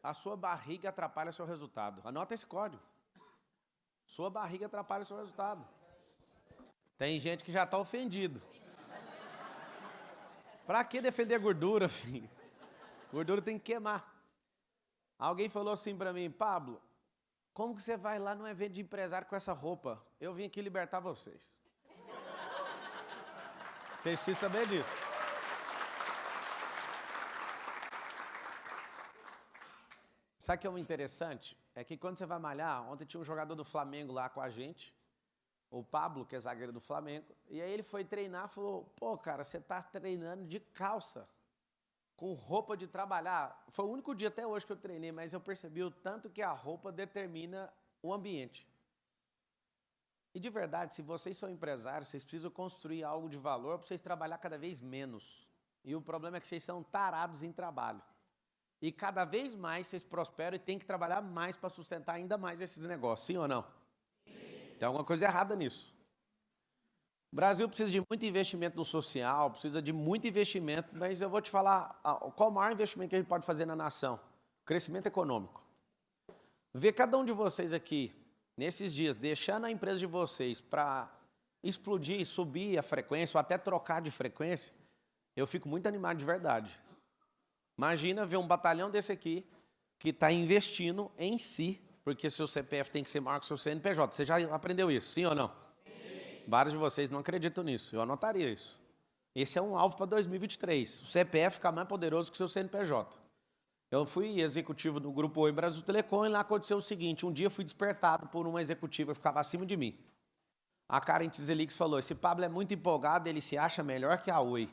A sua barriga atrapalha seu resultado. Anota esse código. Sua barriga atrapalha seu resultado. Tem gente que já está ofendido. Pra que defender gordura, filho? Gordura tem que queimar. Alguém falou assim pra mim, Pablo, como que você vai lá num evento de empresário com essa roupa? Eu vim aqui libertar vocês. Vocês precisam saber disso. Sabe o que é o interessante? É que quando você vai malhar, ontem tinha um jogador do Flamengo lá com a gente, o Pablo, que é zagueiro do Flamengo, e aí ele foi treinar e falou, pô, cara, você tá treinando de calça, com roupa de trabalhar. Foi o único dia até hoje que eu treinei, mas eu percebi o tanto que a roupa determina o ambiente. E de verdade, se vocês são empresários, vocês precisam construir algo de valor para vocês trabalhar cada vez menos. E o problema é que vocês são tarados em trabalho. E cada vez mais vocês prosperam e têm que trabalhar mais para sustentar ainda mais esses negócios, sim ou não? Sim. Tem alguma coisa errada nisso. O Brasil precisa de muito investimento no social, precisa de muito investimento, mas eu vou te falar qual o maior investimento que a gente pode fazer na nação? Crescimento econômico. Ver cada um de vocês aqui, nesses dias, deixando a empresa de vocês para explodir, subir a frequência ou até trocar de frequência, eu fico muito animado de verdade. Imagina ver um batalhão desse aqui que está investindo em si, porque seu CPF tem que ser maior que seu CNPJ. Você já aprendeu isso, sim ou não? Sim. Vários de vocês não acreditam nisso, eu anotaria isso. Esse é um alvo para 2023, o CPF ficar mais poderoso que o seu CNPJ. Eu fui executivo do Grupo Oi Brasil Telecom e lá aconteceu o seguinte, um dia eu fui despertado por uma executiva que ficava acima de mim. A Karen Tizelix falou, esse Pablo é muito empolgado, ele se acha melhor que a Oi.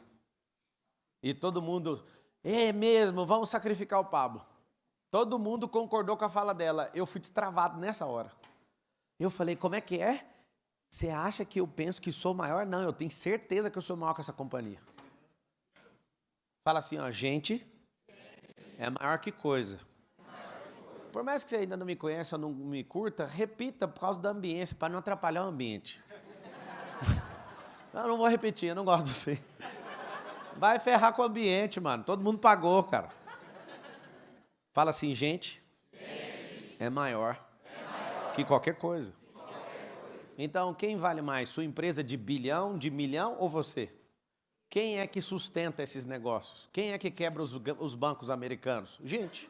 E todo mundo... É mesmo, vamos sacrificar o Pablo. Todo mundo concordou com a fala dela. Eu fui destravado nessa hora. Eu falei, como é que é? Você acha que eu penso que sou maior? Não, eu tenho certeza que eu sou maior que essa companhia. Fala assim, ó, gente é maior que coisa. Por mais que você ainda não me conheça ou não me curta, repita por causa da ambiência, para não atrapalhar o ambiente. Eu não vou repetir, eu não gosto assim. Vai ferrar com o ambiente, mano. Todo mundo pagou, cara. Fala assim, gente é maior que qualquer coisa. Então, quem vale mais? Sua empresa de bilhão, de milhão ou você? Quem é que sustenta esses negócios? Quem é que quebra os bancos americanos? Gente,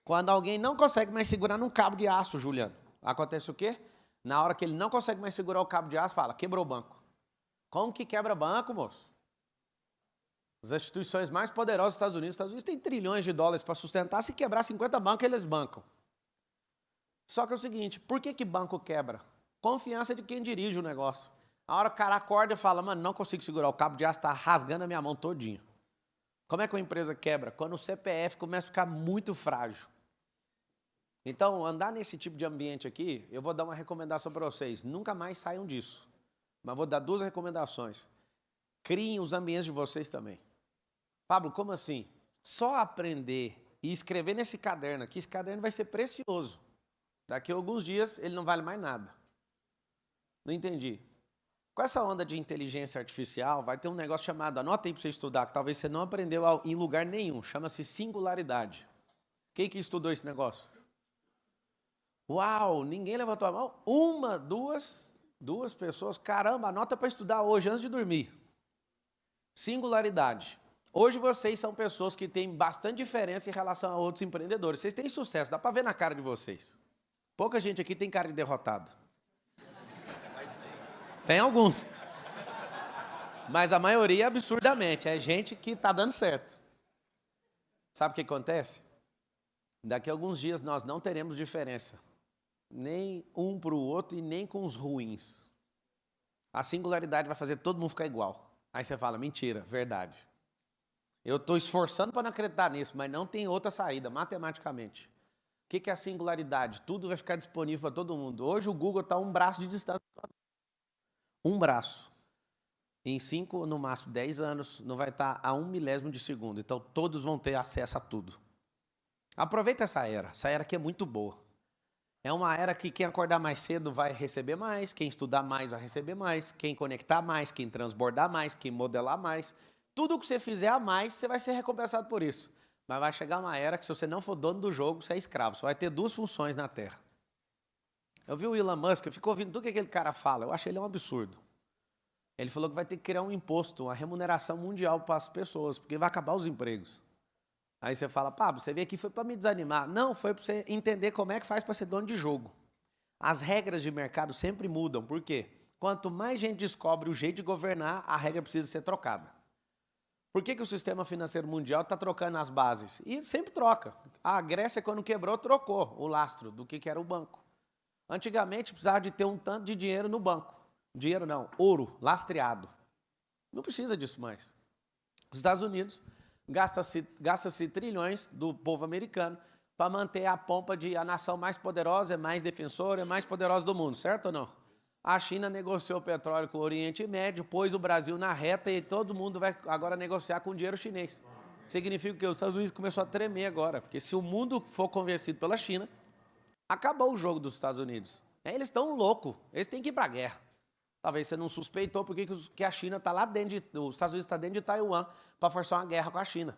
quando alguém não consegue mais segurar num cabo de aço, Juliano, acontece o quê? Na hora que ele não consegue mais segurar o cabo de aço, fala, quebrou o banco. Como que quebra banco, moço? As instituições mais poderosas dos Estados Unidos têm trilhões de dólares para sustentar, se quebrar 50 bancos, eles bancam. Só que é o seguinte, por que banco quebra? Confiança de quem dirige o negócio. A hora que o cara acorda e fala, mano, não consigo segurar, o cabo de aço está rasgando a minha mão todinha. Como é que uma empresa quebra? Quando o CPF começa a ficar muito frágil. Então, andar nesse tipo de ambiente aqui, eu vou dar uma recomendação para vocês. Nunca mais saiam disso. Mas vou dar 2 recomendações. Criem os ambientes de vocês também. Pablo, como assim? Só aprender e escrever nesse caderno aqui, esse caderno vai ser precioso. Daqui a alguns dias ele não vale mais nada. Não entendi. Com essa onda de inteligência artificial, vai ter um negócio chamado, anota aí para você estudar, que talvez você não aprendeu em lugar nenhum, chama-se singularidade. Quem que estudou esse negócio? Uau, ninguém levantou a mão? Uma, duas pessoas, caramba, anota para estudar hoje, antes de dormir. Singularidade. Hoje vocês são pessoas que têm bastante diferença em relação a outros empreendedores. Vocês têm sucesso, dá para ver na cara de vocês. Pouca gente aqui tem cara de derrotado. Tem alguns. Mas a maioria, absurdamente, é gente que está dando certo. Sabe o que acontece? Daqui a alguns dias nós não teremos diferença. Nem um para o outro e nem com os ruins. A singularidade vai fazer todo mundo ficar igual. Aí você fala, mentira, verdade. Eu estou esforçando para não acreditar nisso, mas não tem outra saída, matematicamente. O que é a singularidade? Tudo vai ficar disponível para todo mundo. Hoje o Google está a um braço de distância. Um braço. Em 5, no máximo 10 anos, não vai estar a 1 milésimo de segundo. Então todos vão ter acesso a tudo. Aproveita essa era aqui é muito boa. É uma era que quem acordar mais cedo vai receber mais, quem estudar mais vai receber mais, quem conectar mais, quem transbordar mais, quem modelar mais. Tudo que você fizer a mais, você vai ser recompensado por isso. Mas vai chegar uma era que se você não for dono do jogo, você é escravo. Você vai ter duas funções na Terra. Eu vi o Elon Musk, eu fico ouvindo tudo que aquele cara fala. Eu achei ele um absurdo. Ele falou que vai ter que criar um imposto, uma remuneração mundial para as pessoas, porque vai acabar os empregos. Aí você fala, Pablo, você veio aqui foi para me desanimar. Não, foi para você entender como é que faz para ser dono de jogo. As regras de mercado sempre mudam. Por quê? Quanto mais gente descobre o jeito de governar, a regra precisa ser trocada. Por que o sistema financeiro mundial está trocando as bases? E sempre troca. A Grécia, quando quebrou, trocou o lastro do que era o banco. Antigamente, precisava de ter um tanto de dinheiro no banco. Dinheiro não, ouro, lastreado. Não precisa disso mais. Os Estados Unidos gasta-se trilhões do povo americano para manter a pompa de a nação mais poderosa, mais defensora, mais poderosa do mundo, certo ou não? A China negociou petróleo com o Oriente Médio, pôs o Brasil na reta e todo mundo vai agora negociar com dinheiro chinês. Significa que os Estados Unidos começou a tremer agora, porque se o mundo for convencido pela China, acabou o jogo dos Estados Unidos. Eles estão loucos, eles têm que ir para a guerra. Talvez você não suspeitou porque que a China está lá dentro, os Estados Unidos está dentro de Taiwan para forçar uma guerra com a China.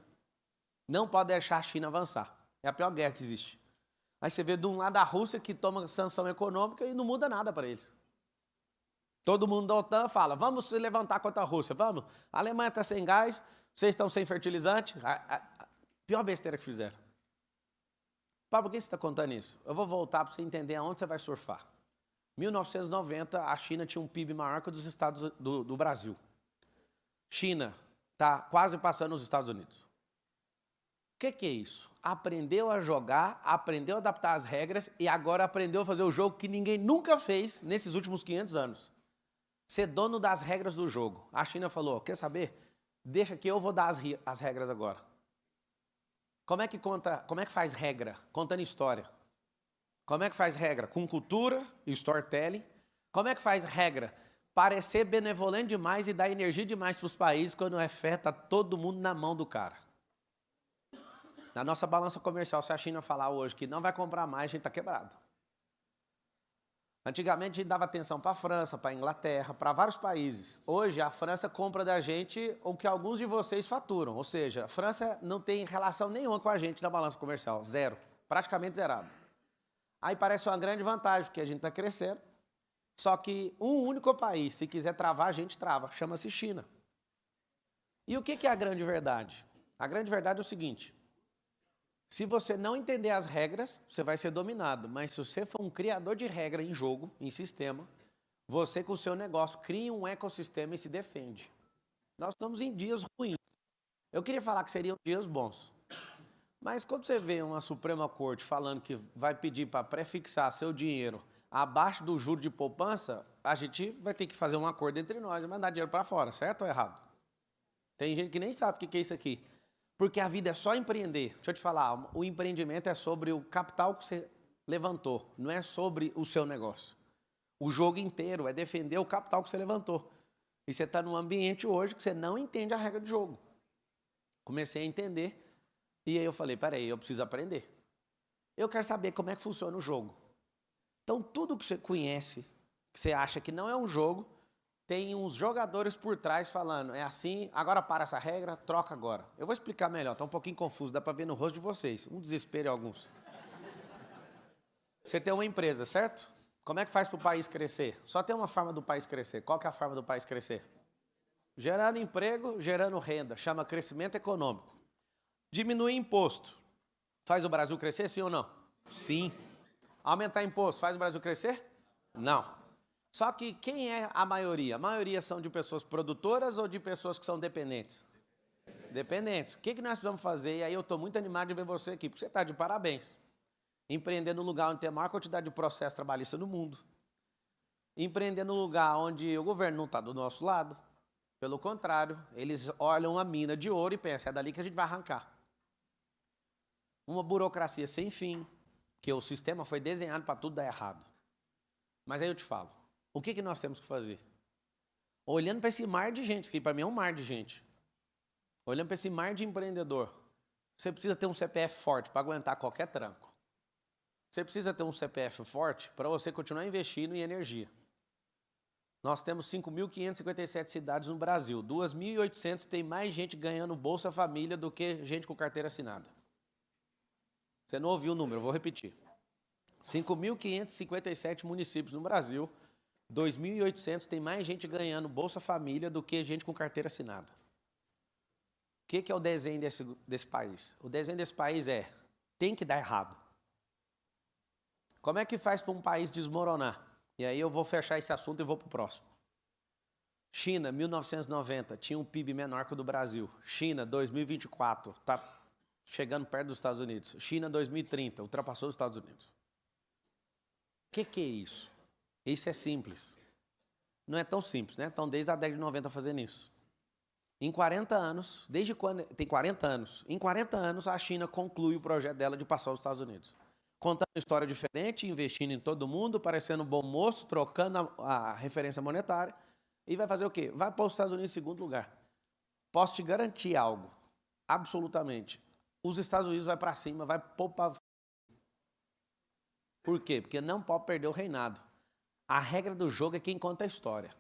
Não pode deixar a China avançar. É a pior guerra que existe. Aí você vê de um lado a Rússia que toma sanção econômica e não muda nada para eles. Todo mundo da OTAN fala, vamos se levantar contra a Rússia, vamos. A Alemanha está sem gás, vocês estão sem fertilizante. Pior besteira que fizeram. Pablo, por que você está contando isso? Eu vou voltar para você entender aonde você vai surfar. 1990, a China tinha um PIB maior que o dos Estados do Brasil. China está quase passando os Estados Unidos. O que é isso? Aprendeu a jogar, aprendeu a adaptar as regras e agora aprendeu a fazer o jogo que ninguém nunca fez nesses últimos 500 anos. Ser dono das regras do jogo. A China falou, quer saber? Deixa que eu vou dar as regras agora. Como é que faz regra? Contando história. Como é que faz regra? Com cultura e storytelling. Como é que faz regra? Parecer benevolente demais e dar energia demais para os países quando é fé, está todo mundo na mão do cara. Na nossa balança comercial, se a China falar hoje que não vai comprar mais, a gente está quebrado. Antigamente a gente dava atenção para a França, para a Inglaterra, para vários países. Hoje a França compra da gente o que alguns de vocês faturam. Ou seja, a França não tem relação nenhuma com a gente na balança comercial. Zero. Praticamente zerado. Aí parece uma grande vantagem, porque a gente está crescendo. Só que um único país, se quiser travar, a gente trava. Chama-se China. E o que é a grande verdade? A grande verdade é o seguinte. Se você não entender as regras, você vai ser dominado. Mas se você for um criador de regra em jogo, em sistema, você com o seu negócio cria um ecossistema e se defende. Nós estamos em dias ruins. Eu queria falar que seriam dias bons. Mas quando você vê uma Suprema Corte falando que vai pedir para prefixar seu dinheiro abaixo do juro de poupança, a gente vai ter que fazer um acordo entre nós e mandar dinheiro para fora, certo ou errado? Tem gente que nem sabe o que é isso aqui. Porque a vida é só empreender. Deixa eu te falar, o empreendimento é sobre o capital que você levantou, não é sobre o seu negócio. O jogo inteiro é defender o capital que você levantou. E você está num ambiente hoje que você não entende a regra do jogo. Comecei a entender e aí eu falei, peraí, eu preciso aprender. Eu quero saber como é que funciona o jogo. Então tudo que você conhece, que você acha que não é um jogo, tem uns jogadores por trás falando, é assim, agora para essa regra, troca agora. Eu vou explicar melhor, está um pouquinho confuso, dá para ver no rosto de vocês, um desespero em alguns. Você tem uma empresa, certo? Como é que faz para o país crescer? Só tem uma forma do país crescer. Qual que é a forma do país crescer? Gerando emprego, gerando renda, chama crescimento econômico. Diminuir imposto. Faz o Brasil crescer, sim ou não? Sim. Aumentar imposto, faz o Brasil crescer? Não. Só que quem é a maioria? A maioria são de pessoas produtoras ou de pessoas que são dependentes? Dependentes. O que nós precisamos fazer? E aí eu estou muito animado de ver você aqui, porque você está de parabéns. Empreender no lugar onde tem a maior quantidade de processo trabalhista no mundo. Empreender no lugar onde o governo não está do nosso lado. Pelo contrário, eles olham a mina de ouro e pensam, é dali que a gente vai arrancar. Uma burocracia sem fim, que o sistema foi desenhado para tudo dar errado. Mas aí eu te falo, o que nós temos que fazer? Olhando para esse mar de gente, que para mim é um mar de gente, olhando para esse mar de empreendedor, você precisa ter um CPF forte para aguentar qualquer tranco. Você precisa ter um CPF forte para você continuar investindo em energia. Nós temos 5.557 cidades no Brasil, 2.800 tem mais gente ganhando Bolsa Família do que gente com carteira assinada. Você não ouviu o número, eu vou repetir. 5.557 municípios no Brasil, 2.800 tem mais gente ganhando Bolsa Família do que gente com carteira assinada. O que é o desenho desse país? O desenho desse país tem que dar errado. Como é que faz para um país desmoronar? E aí eu vou fechar esse assunto e vou para o próximo. China, 1990, tinha um PIB menor que o do Brasil. China, 2024, está chegando perto dos Estados Unidos. China, 2030, ultrapassou os Estados Unidos. O que é isso? Isso é simples. Não é tão simples, né? Estão desde a década de 90 fazendo isso. Em 40 anos, desde quando... Tem 40 anos. Em 40 anos, a China conclui o projeto dela de passar aos Estados Unidos. Contando uma história diferente, investindo em todo mundo, parecendo um bom moço, trocando a referência monetária. E vai fazer o quê? Vai para os Estados Unidos em segundo lugar. Posso te garantir algo, absolutamente. Os Estados Unidos vai para cima, vai poupar. Por quê? Porque não pode perder o reinado. A regra do jogo é quem conta a história.